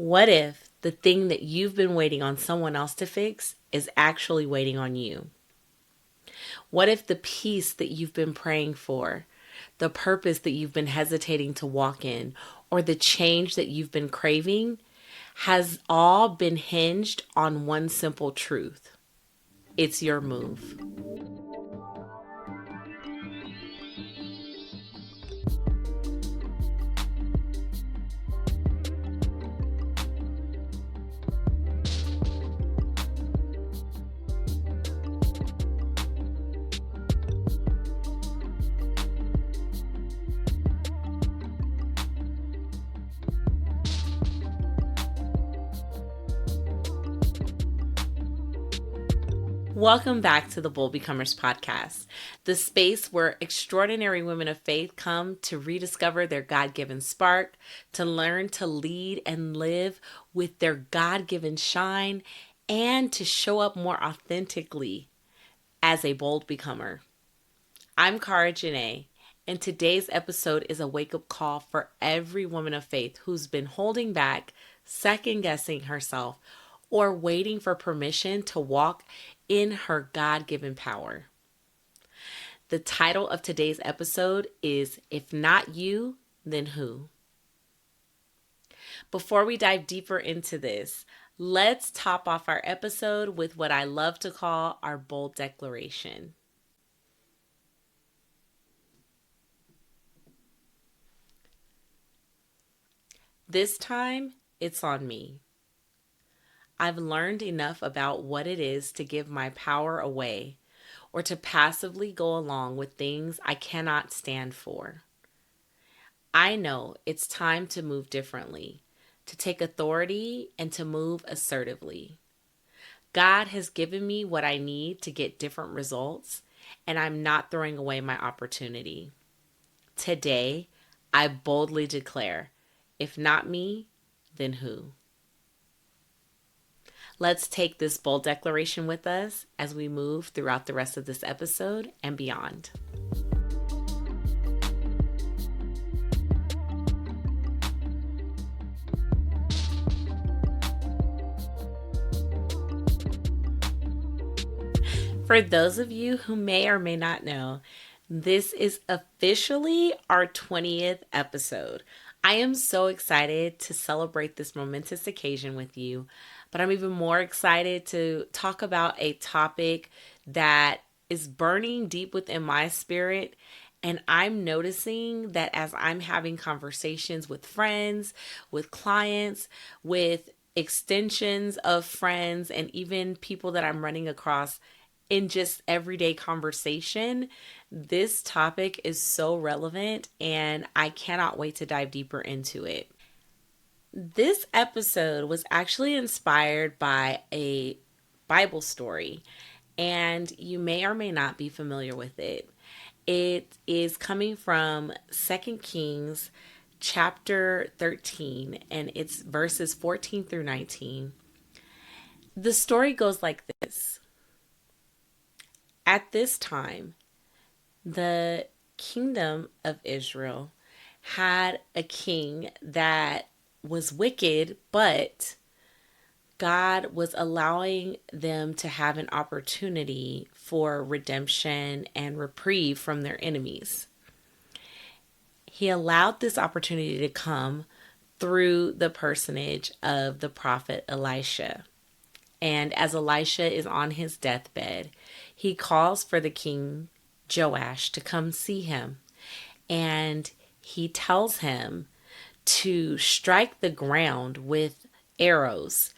What if the thing that you've been waiting on someone else to fix is actually waiting on you? What if the peace that you've been praying for, the purpose that you've been hesitating to walk in, or the change that you've been craving has all been hinged on one simple truth? It's your move. Welcome back to the Bold Becomers podcast, the space where extraordinary women of faith come to rediscover their God-given spark, to learn to lead and live with their God-given shine, and to show up more authentically as a bold becomer. I'm Cara Janae, and today's episode is a wake-up call for every woman of faith who's been holding back, second-guessing herself, or waiting for permission to walk in her God-given power. The title of today's episode is If Not You, Then Who? Before we dive deeper into this, let's top off our episode with what I love to call our bold declaration. This time, it's on me. I've learned enough about what it is to give my power away or to passively go along with things I cannot stand for. I know it's time to move differently, to take authority, and to move assertively. God has given me what I need to get different results, and I'm not throwing away my opportunity. Today, I boldly declare, if not me, then who? Let's take this bold declaration with us as we move throughout the rest of this episode and beyond. For those of you who may or may not know, this is officially our 20th episode. I am so excited to celebrate this momentous occasion with you, but I'm even more excited to talk about a topic that is burning deep within my spirit. And I'm noticing that as I'm having conversations with friends, with clients, with extensions of friends, and even people that I'm running across in just everyday conversation, this topic is so relevant and I cannot wait to dive deeper into it. This episode was actually inspired by a Bible story, and you may or may not be familiar with it. It is coming from 2 Kings chapter 13, and it's verses 14 through 19. The story goes like this. At this time, the kingdom of Israel had a king that was wicked, but God was allowing them to have an opportunity for redemption and reprieve from their enemies. He allowed this opportunity to come through the personage of the prophet Elisha. And as Elisha is on his deathbed, he calls for the King Joash to come see him. And he tells him to strike the ground with arrows.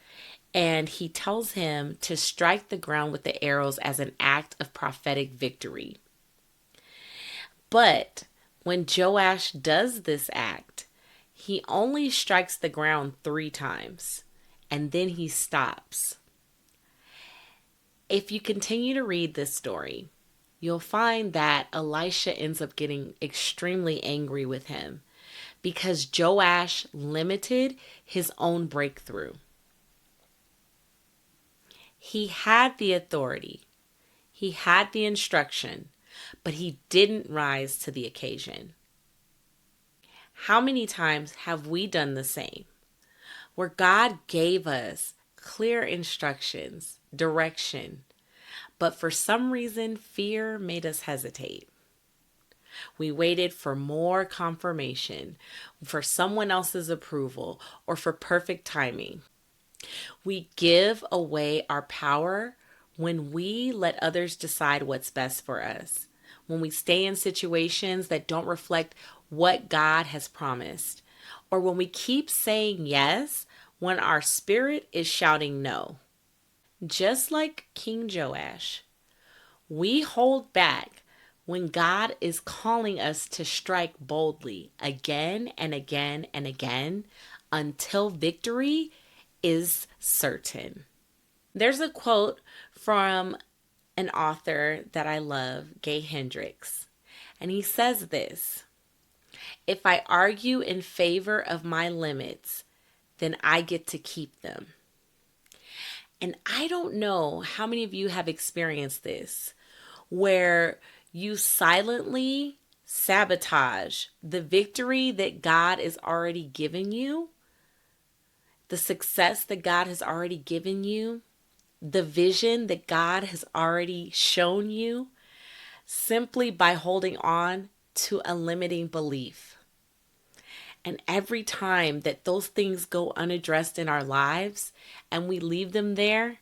And he tells him to strike the ground with the arrows as an act of prophetic victory. But when Joash does this act, he only strikes the ground 3 times. And then he stops. If you continue to read this story, you'll find that Elisha ends up getting extremely angry with him because Joash limited his own breakthrough. He had the authority, he had the instruction, but he didn't rise to the occasion. How many times have we done the same? where God gave us clear instructions, direction, but for some reason, fear made us hesitate. We waited for more confirmation, for someone else's approval, or for perfect timing. We give away our power when we let others decide what's best for us, when we stay in situations that don't reflect what God has promised, or when we keep saying yes when our spirit is shouting no. Just like King Joash, we hold back when God is calling us to strike boldly again and again and again until victory is certain. There's a quote from an author that I love, Gay Hendricks, and he says this: "If I argue in favor of my limits, then I get to keep them." And I don't know how many of you have experienced this, where you silently sabotage the victory that God is already giving you, the success that God has already given you, the vision that God has already shown you, simply by holding on to a limiting belief. And every time that those things go unaddressed in our lives and we leave them there,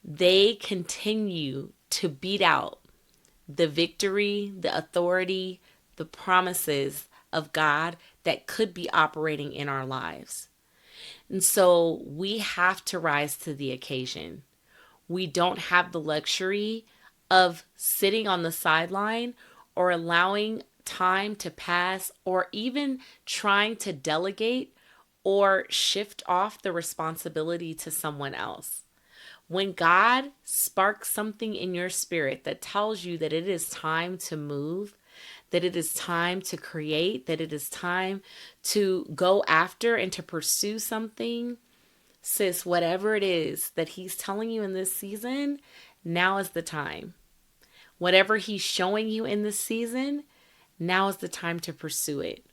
they continue to beat out the victory, the authority, the promises of God that could be operating in our lives. And so we have to rise to the occasion. We don't have the luxury of sitting on the sideline or allowing time to pass or even trying to delegate or shift off the responsibility to someone else. When God sparks something in your spirit that tells you that it is time to move, that it is time to create, that it is time to go after and to pursue something, sis, whatever it is that He's telling you in this season, now is the time. Whatever He's showing you in this season, now is the time to pursue it.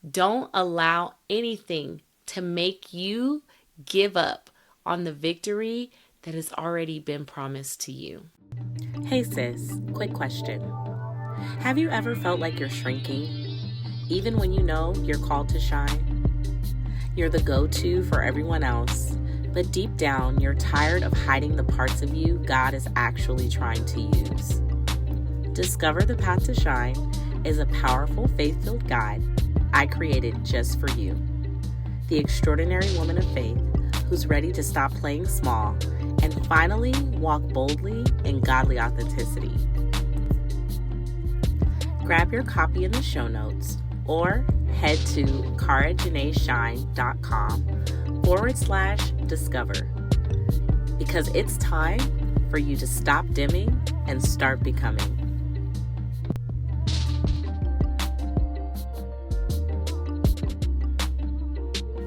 Don't allow anything to make you give up on the victory that has already been promised to you. Hey sis, quick question. Have you ever felt like you're shrinking, even when you know you're called to shine? You're the go-to for everyone else, but deep down you're tired of hiding the parts of you God is actually trying to use. Discover the Path to Shine is a powerful faith-filled guide I created just for you, the extraordinary woman of faith who's ready to stop playing small and finally walk boldly in godly authenticity. Grab your copy in the show notes or head to carajanaeshine.com/discover, because it's time for you to stop dimming and start becoming.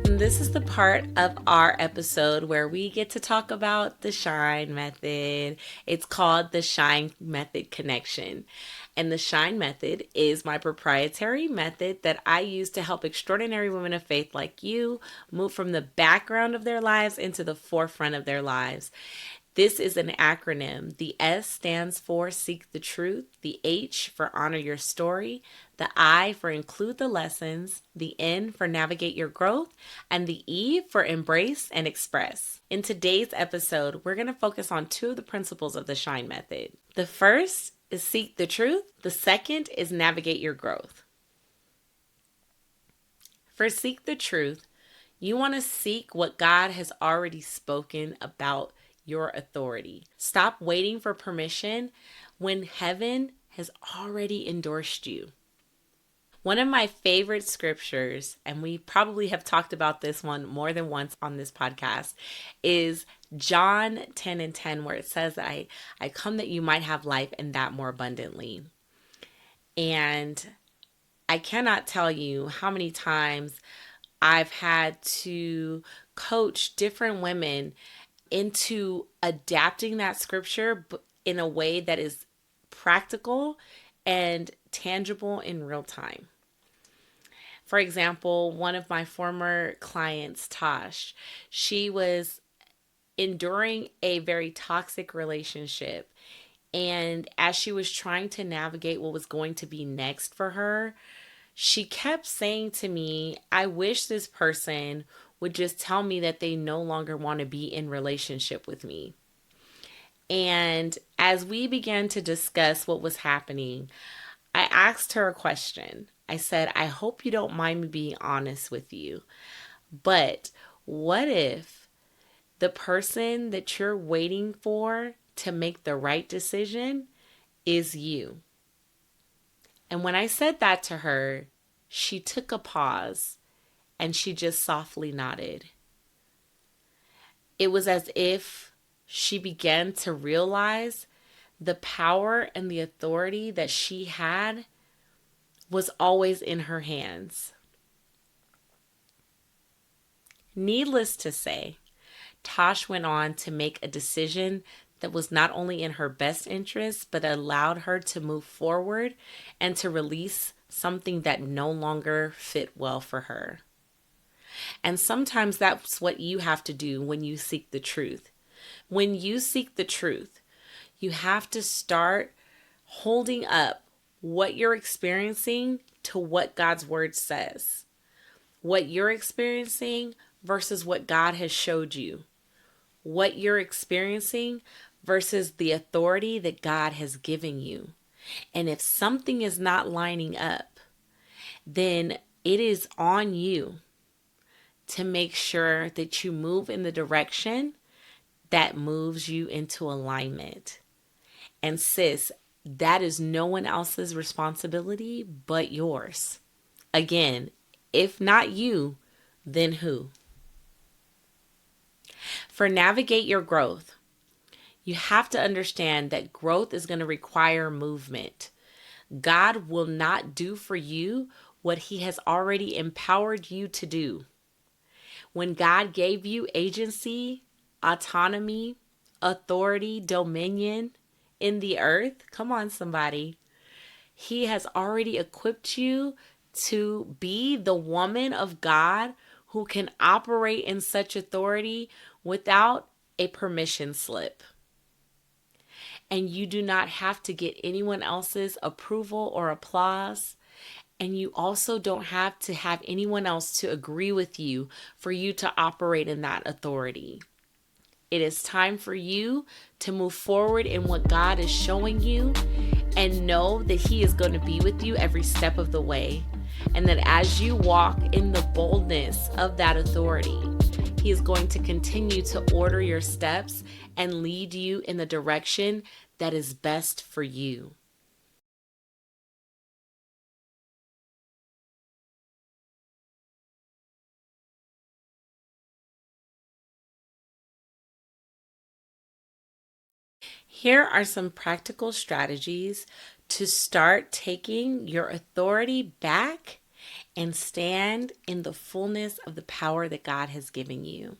This is the part of our episode where we get to talk about the Shine Method. It's called the Shine Method Connection. And the Shine Method is my proprietary method that I use to help extraordinary women of faith like you move from the background of their lives into the forefront of their lives. This is an acronym. The S stands for Seek the Truth, the H for Honor Your Story, the I for Include the Lessons, the N for Navigate Your Growth, and the E for Embrace and Express. In today's episode, we're going to focus on two of the principles of the Shine Method. The first is Seek the Truth. The second is Navigate Your Growth. For Seek the Truth, you want to seek what God has already spoken about your authority. Stop waiting for permission when heaven has already endorsed you. One of my favorite scriptures, and we probably have talked about this one more than once on this podcast, is John 10:10, where it says that I come that you might have life and that more abundantly. And I cannot tell you how many times I've had to coach different women into adapting that scripture in a way that is practical and tangible in real time. For example, one of my former clients, Tosh, she was enduring a very toxic relationship. And as she was trying to navigate what was going to be next for her, she kept saying to me, I wish this person would just tell me that they no longer want to be in relationship with me. And as we began to discuss what was happening, I asked her a question. I said, I hope you don't mind me being honest with you, but what if the person that you're waiting for to make the right decision is you? And when I said that to her, she took a pause and she just softly nodded. It was as if she began to realize the power and the authority that she had was always in her hands. Needless to say, Tosh went on to make a decision that was not only in her best interest, but allowed her to move forward and to release something that no longer fit well for her. And sometimes that's what you have to do when you seek the truth. When you seek the truth, you have to start holding up what you're experiencing to what God's word says. What you're experiencing versus what God has showed you. What you're experiencing versus the authority that God has given you. And if something is not lining up, then it is on you to make sure that you move in the direction that moves you into alignment. And sis, that is no one else's responsibility but yours. Again, if not you, then who? For navigate your growth, you have to understand that growth is going to require movement. God will not do for you what he has already empowered you to do. When God gave you agency, autonomy, authority, dominion in the earth, come on, somebody, he has already equipped you to be the woman of God who can operate in such authority without a permission slip. And you do not have to get anyone else's approval or applause. And you also don't have to have anyone else to agree with you for you to operate in that authority. It is time for you to move forward in what God is showing you and know that he is going to be with you every step of the way. And that as you walk in the boldness of that authority, he is going to continue to order your steps and lead you in the direction that is best for you. Here are some practical strategies to start taking your authority back and stand in the fullness of the power that God has given you.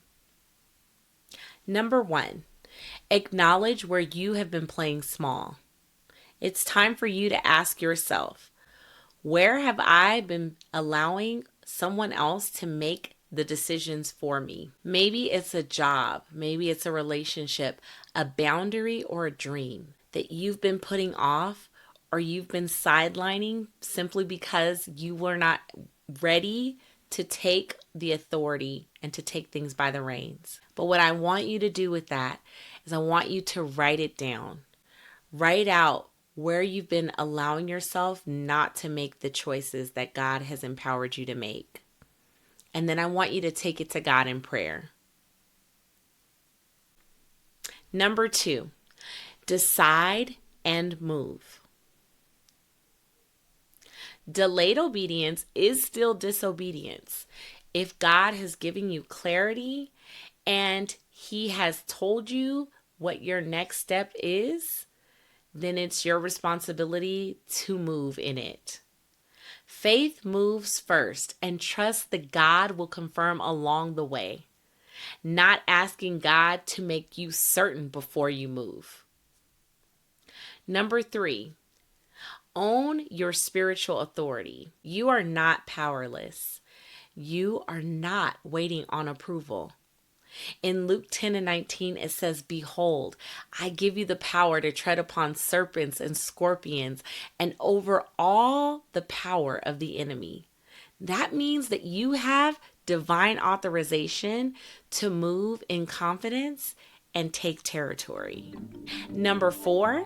Number 1, acknowledge where you have been playing small. It's time for you to ask yourself, where have I been allowing someone else to make the decisions for me? Maybe it's a job, maybe it's a relationship, a boundary, or a dream that you've been putting off or you've been sidelining simply because you were not ready to take the authority and to take things by the reins. But what I want you to do with that is I want you to write it down. Write out where you've been allowing yourself not to make the choices that God has empowered you to make. And then I want you to take it to God in prayer. Number 2, decide and move. Delayed obedience is still disobedience. If God has given you clarity and he has told you what your next step is, then it's your responsibility to move in it. Faith moves first and trust that God will confirm along the way, not asking God to make you certain before you move. Number 3, Own your spiritual authority. You are not powerless. You are not waiting on approval. In Luke 10:19, it says, "Behold, I give you the power to tread upon serpents and scorpions and over all the power of the enemy." That means that you have divine authorization to move in confidence and take territory. Number 4,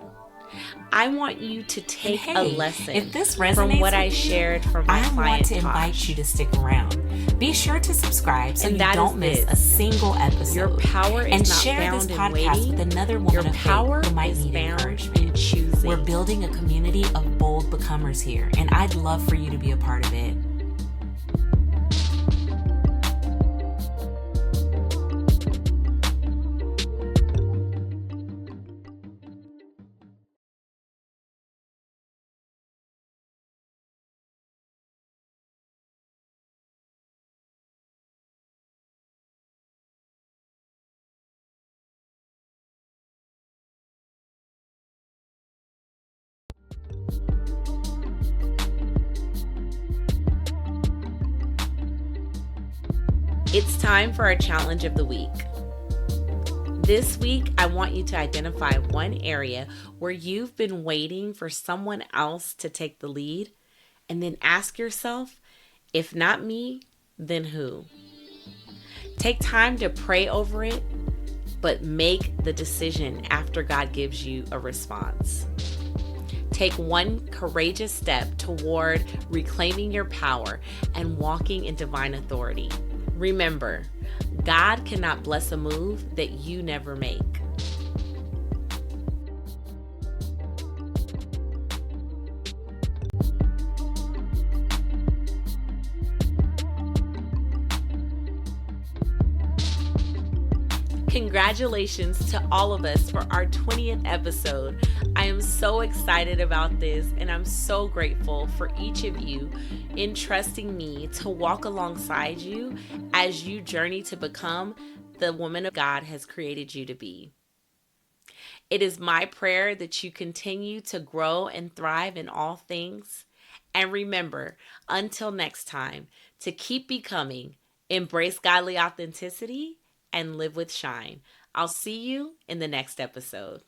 I want you to And take a hey, lesson if this from resonates what I with you, shared from my I want client to invite Tosh. you to stick around. Be sure to subscribe so And you that don't is miss this. a single episode. Your power is and not share this found in podcast waiting. with another woman Your of faith power who might is need found encouragement. in choosing. We're building a community of bold becomers here, and I'd love for you to be a part of it. It's time for our challenge of the week. This week, I want you to identify one area where you've been waiting for someone else to take the lead, and then ask yourself, if not me, then who? Take time to pray over it, but make the decision after God gives you a response. Take one courageous step toward reclaiming your power and walking in divine authority. Remember, God cannot bless a move that you never make. Congratulations to all of us for our 20th episode. I am so excited about this, and I'm so grateful for each of you in trusting me to walk alongside you as you journey to become the woman of God has created you to be. It is my prayer that you continue to grow and thrive in all things. And remember, until next time, to keep becoming, embrace godly authenticity, and live with shine. I'll see you in the next episode.